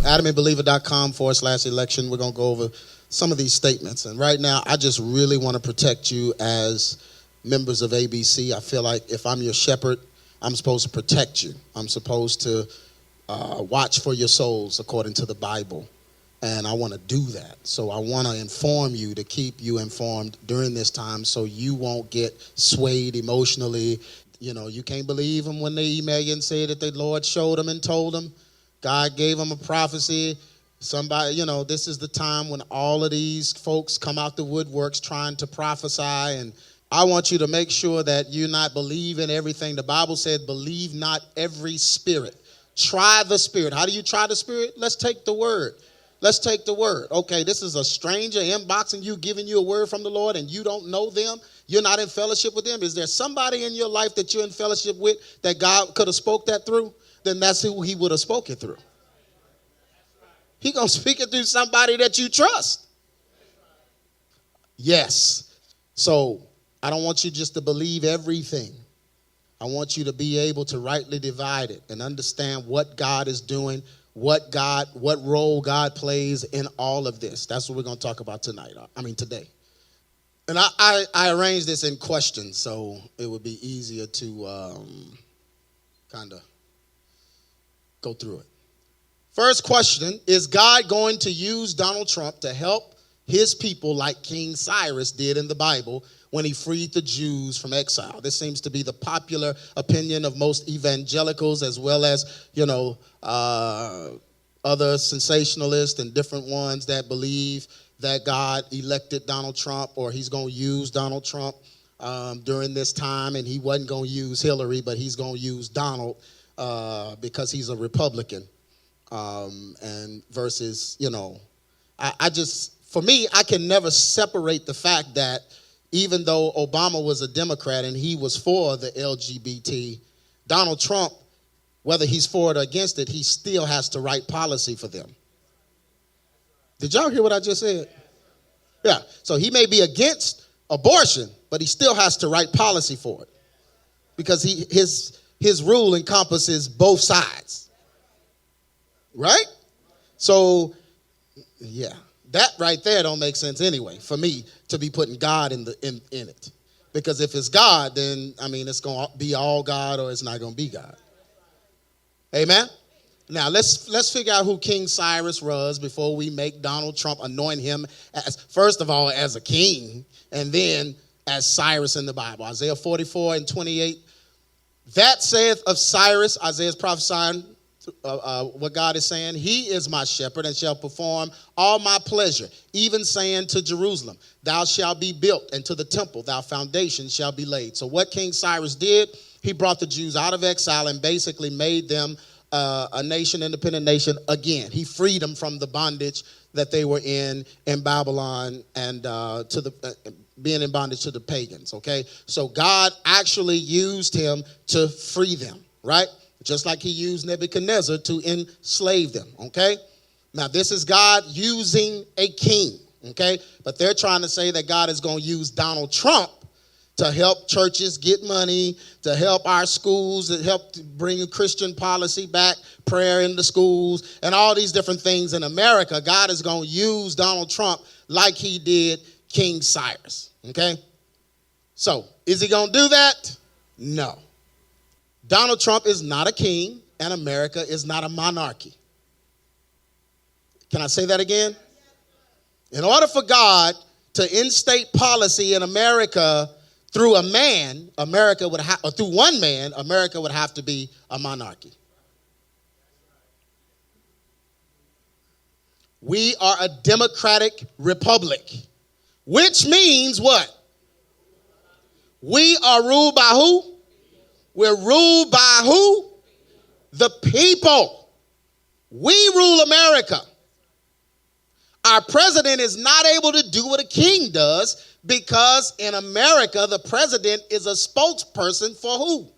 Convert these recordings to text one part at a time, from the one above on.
adamandbeliever.com/election. We're going to go over some of these statements. And right now, I just really want to protect you as members of ABC. I feel like if I'm your shepherd, I'm supposed to protect you. I'm supposed to watch for your souls according to the Bible. And I want to do that. So I want to inform you to keep you informed during this time so you won't get swayed emotionally. You know, you can't believe them when they email you and say that the Lord showed them and told them. God gave them a prophecy. Somebody, you know, this is the time when all of these folks come out the woodworks trying to prophesy. And I want you to make sure that you're not believing everything. The Bible said, believe not every spirit. Try the spirit. How do you try the spirit? Let's take the word. Let's take the word. Okay, this is a stranger inboxing you, giving you a word from the Lord, and you don't know them. You're not in fellowship with them. Is there somebody in your life that you're in fellowship with that God could have spoke that through? Then that's who he would have spoken through. He going to speak it through somebody that you trust. Yes. So I don't want you just to believe everything. I want you to be able to rightly divide it and understand what God is doing, what role God plays in all of this. That's what we're going to talk about today. And I arranged this in questions, so it would be easier to kind of go through it. First question, is God going to use Donald Trump to help his people like King Cyrus did in the Bible when he freed the Jews from exile? This seems to be the popular opinion of most evangelicals, as well as, other sensationalists and different ones that believe that God elected Donald Trump, or he's going to use Donald Trump during this time, and he wasn't going to use Hillary, but he's going to use Donald because he's a Republican. And versus, for me, I can never separate the fact that even though Obama was a Democrat and he was for the LGBT, Donald Trump, whether he's for it or against it, he still has to write policy for them. Did y'all hear what I just said? Yeah. So he may be against abortion, but he still has to write policy for it because his rule encompasses both sides. Right? So, yeah. That right there don't make sense anyway for me to be putting God in it. Because if it's God, then, it's going to be all God or it's not going to be God. Amen? Now, let's figure out who King Cyrus was before we make Donald Trump, anoint him as, first of all, as a king, and then as Cyrus in the Bible. Isaiah 44:28. That saith of Cyrus, Isaiah's prophesying what God is saying, he is my shepherd and shall perform all my pleasure, even saying to Jerusalem, thou shalt be built, and to the temple, thou foundation shall be laid. So what King Cyrus did, he brought the Jews out of exile and basically made them a nation, independent nation again. He freed them from the bondage that they were in Babylon and being in bondage to the pagans, okay? So God actually used him to free them, right? Just like he used Nebuchadnezzar to enslave them, okay? Now, this is God using a king, okay? But they're trying to say that God is going to use Donald Trump to help churches get money, to help our schools, to help bring Christian policy back, prayer in the schools, and all these different things in America. God is going to use Donald Trump like he did King Cyrus, okay? So, is he going to do that? No. Donald Trump is not a king, and America is not a monarchy. Can I say that again? In order for God to instate policy in America through a man, through one man, America would have to be a monarchy. We are a democratic republic, which means what? We are ruled by who? We're ruled by who? The people. We rule America. Our president is not able to do what a king does because in America, the president is a spokesperson for who?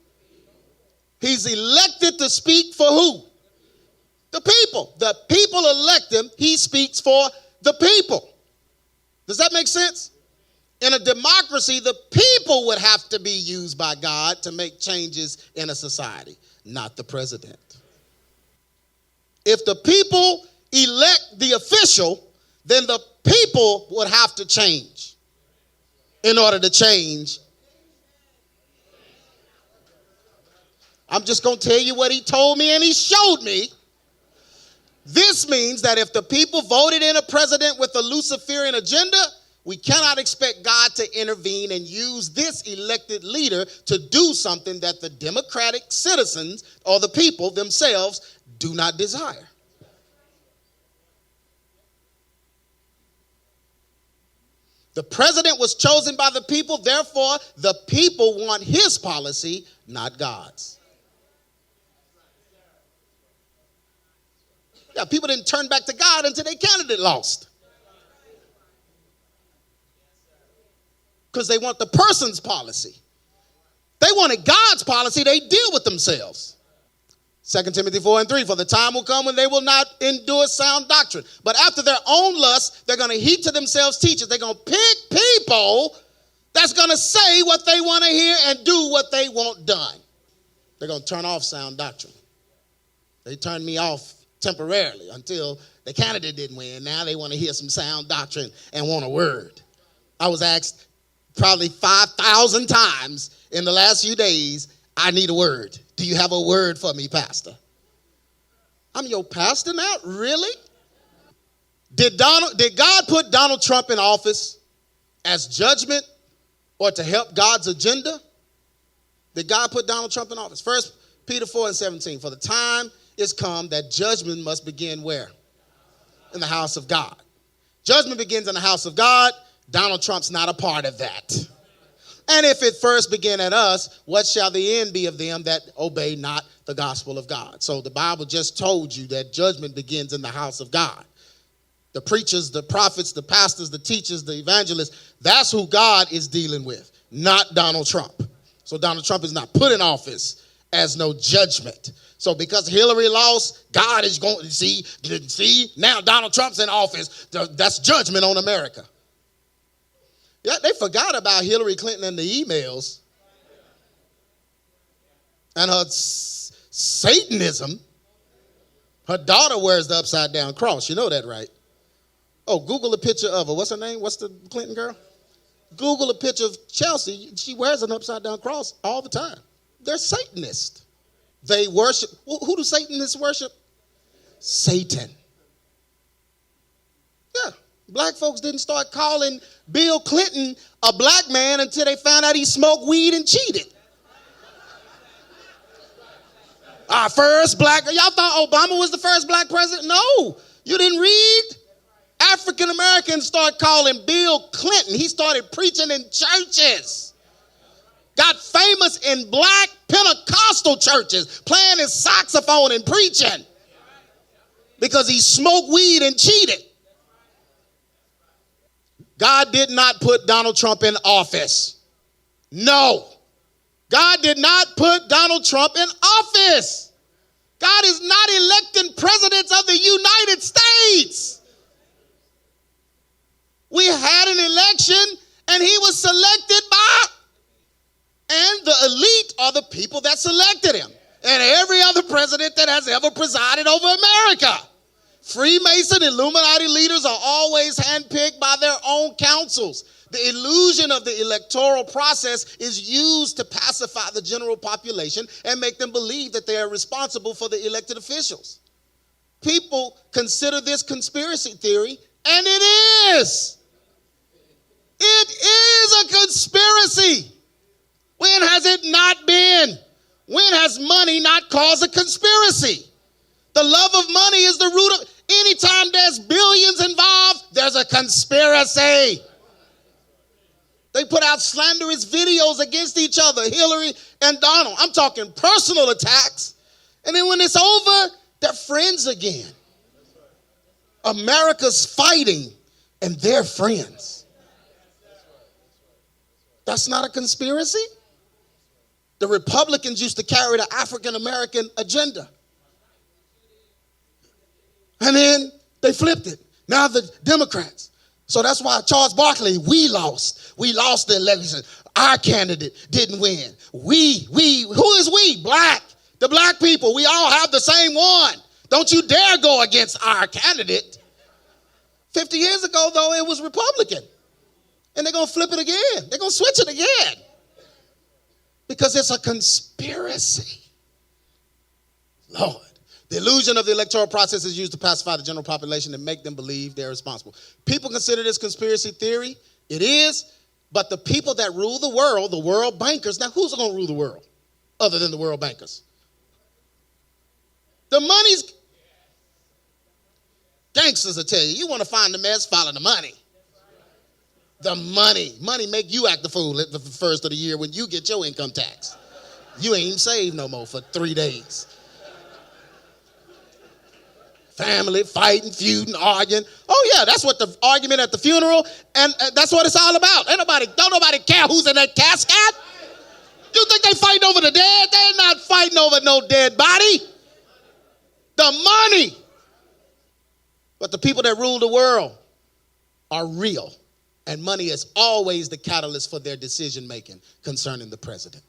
He's elected to speak for who? The people. The people elect him. He speaks for the people. Does that make sense? In a democracy, the people would have to be used by God to make changes in a society, not the president. If the people elect the official, then the people would have to change in order to change. I'm just going to tell you what he told me and he showed me. This means that if the people voted in a president with a Luciferian agenda, we cannot expect God to intervene and use this elected leader to do something that the democratic citizens or the people themselves do not desire. The president was chosen by the people, therefore the people want his policy, not God's. Yeah, people didn't turn back to God until their candidate lost. Because they want the person's policy. They wanted God's policy, they deal with themselves. 2 Timothy 4:3, for the time will come when they will not endure sound doctrine. But after their own lust, they're going to heap to themselves teachers. They're going to pick people that's going to say what they want to hear and do what they want done. They're going to turn off sound doctrine. They turned me off temporarily until the candidate didn't win. Now they want to hear some sound doctrine and want a word. I was asked probably 5,000 times in the last few days, I need a word. Do you have a word for me, Pastor? I'm your pastor now? Really? Did God put Donald Trump in office as judgment or to help God's agenda? Did God put Donald Trump in office? 1 Peter 4:17, for the time is come that judgment must begin where? In the house of God. Judgment begins in the house of God. Donald Trump's not a part of that. And if it first began at us, what shall the end be of them that obey not the gospel of God? So the Bible just told you that judgment begins in the house of God. The preachers, the prophets, the pastors, the teachers, the evangelists, that's who God is dealing with, not Donald Trump. So Donald Trump is not put in office as no judgment. So because Hillary lost, God is going to see, now Donald Trump's in office. That's judgment on America. Yeah, they forgot about Hillary Clinton and the emails and her Satanism. Her daughter wears the upside down cross. You know that, right? Oh, Google a picture of her. What's her name? What's the Clinton girl? Google a picture of Chelsea. She wears an upside down cross all the time. They're Satanists. They worship. Who do Satanists worship? Satan. Yeah. Black folks didn't start calling Bill Clinton a black man until they found out he smoked weed and cheated. Our first black, y'all thought Obama was the first black president? No, you didn't read. African Americans started calling Bill Clinton. He started preaching in churches. Got famous in black Pentecostal churches, playing his saxophone and preaching because he smoked weed and cheated. God did not put Donald Trump in office. No. God did not put Donald Trump in office. God is not electing presidents of the United States. We had an election and he was selected by, and the elite are the people that selected him. And every other president that has ever presided over America. Freemason, Illuminati leaders are always handpicked by their own councils. The illusion of the electoral process is used to pacify the general population and make them believe that they are responsible for the elected officials. People consider this conspiracy theory, and it is. It is a conspiracy. When has it not been? When has money not caused a conspiracy? The love of money is the root of, anytime there's billions involved, there's a conspiracy. They put out slanderous videos against each other, Hillary and Donald. I'm talking personal attacks. And then when it's over, they're friends again. America's fighting and they're friends. That's not a conspiracy. The Republicans used to carry the African American agenda. And then they flipped it. Now the Democrats. So that's why Charles Barkley, we lost. We lost the election. Our candidate didn't win. We, who is we? Black. The black people. We all have the same one. Don't you dare go against our candidate. 50 years ago, though, it was Republican. And they're going to flip it again. They're going to switch it again. Because it's a conspiracy. Lord. The illusion of the electoral process is used to pacify the general population and make them believe they're responsible. People consider this conspiracy theory. It is. But the people that rule the world bankers, now who's going to rule the world other than the world bankers? The money's, gangsters will tell you, you want to find the mess, follow the money. The money. Money make you act the fool at the first of the year when you get your income tax. You ain't even saved no more for 3 days. Family, fighting, feuding, arguing. Oh yeah, that's what the argument at the funeral, and that's what it's all about. Don't nobody care who's in that casket. You think they fighting over the dead? They're not fighting over no dead body. The money. But the people that rule the world are real, and money is always the catalyst for their decision making concerning the president.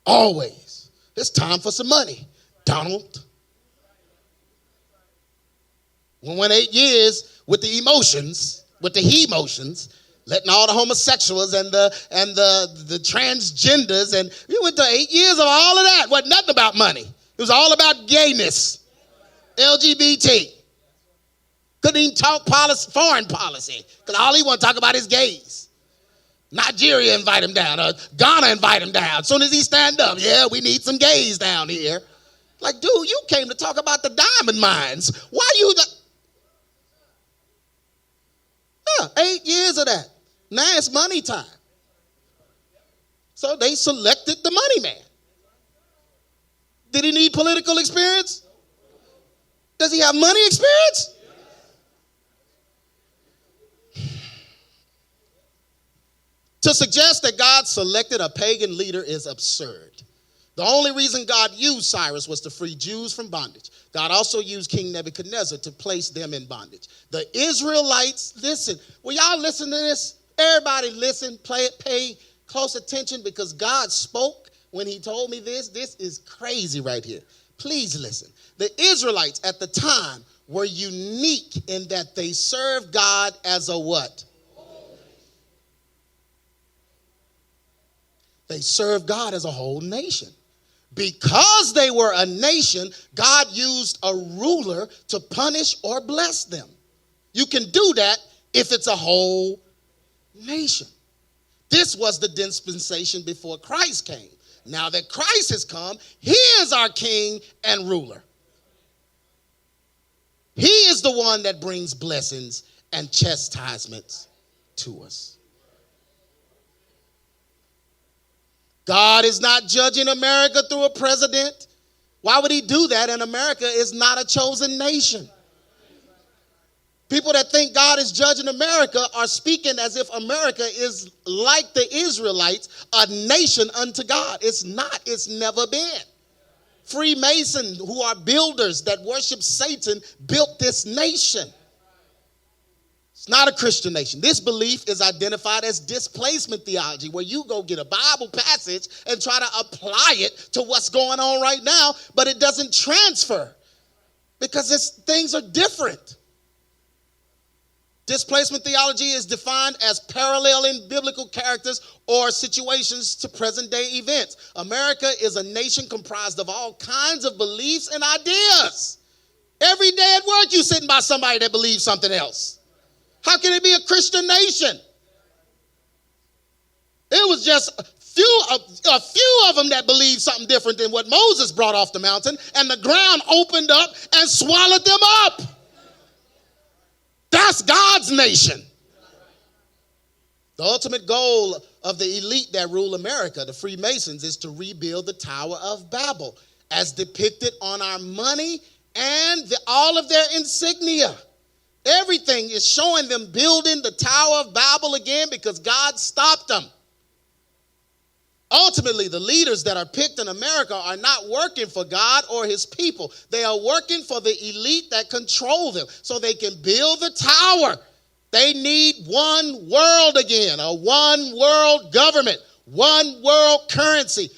Always. It's time for some money, Donald. We went 8 years with the emotions, with the he-motions, letting all the homosexuals and the transgenders, and we went to 8 years of all of that. Wasn't nothing about money. It was all about gayness, LGBT. Couldn't even talk foreign policy, because all he want to talk about is gays. Nigeria invite him down, or Ghana invite him down. As soon as he stand up, yeah, we need some gays down here. Like, dude, you came to talk about the diamond mines. Why you... 8 years of that. Now it's money time. So they selected the money man. Did he need political experience? Does he have money experience? To suggest that God selected a pagan leader is absurd. The only reason God used Cyrus was to free Jews from bondage. God also used King Nebuchadnezzar to place them in bondage. The Israelites, listen, will y'all listen to this? Everybody listen, pay close attention, because God spoke when he told me this. This is crazy right here. Please listen. The Israelites at the time were unique in that they served God as a what? They served God as a whole nation. Because they were a nation, God used a ruler to punish or bless them. You can do that if it's a whole nation. This was the dispensation before Christ came. Now that Christ has come, he is our king and ruler. He is the one that brings blessings and chastisements to us. God is not judging America through a president. Why would he do that? And America is not a chosen nation. People that think God is judging America are speaking as if America is like the Israelites, a nation unto God. It's not. It's never been. Freemasons, who are builders that worship Satan, built this nation. It's not a Christian nation. This belief is identified as displacement theology, where you go get a Bible passage and try to apply it to what's going on right now, but it doesn't transfer because things are different. Displacement theology is defined as paralleling biblical characters or situations to present-day events. America is a nation comprised of all kinds of beliefs and ideas. Every day at work, you're sitting by somebody that believes something else. How can it be a Christian nation? It was just a few of them that believed something different than what Moses brought off the mountain, and the ground opened up and swallowed them up. That's God's nation. The ultimate goal of the elite that rule America, the Freemasons, is to rebuild the Tower of Babel as depicted on our money and all of their insignia. Everything is showing them building the Tower of Babel again because God stopped them. Ultimately, the leaders that are picked in America are not working for God or his people. They are working for the elite that control them so they can build the tower. They need one world again, a one world government, one world currency,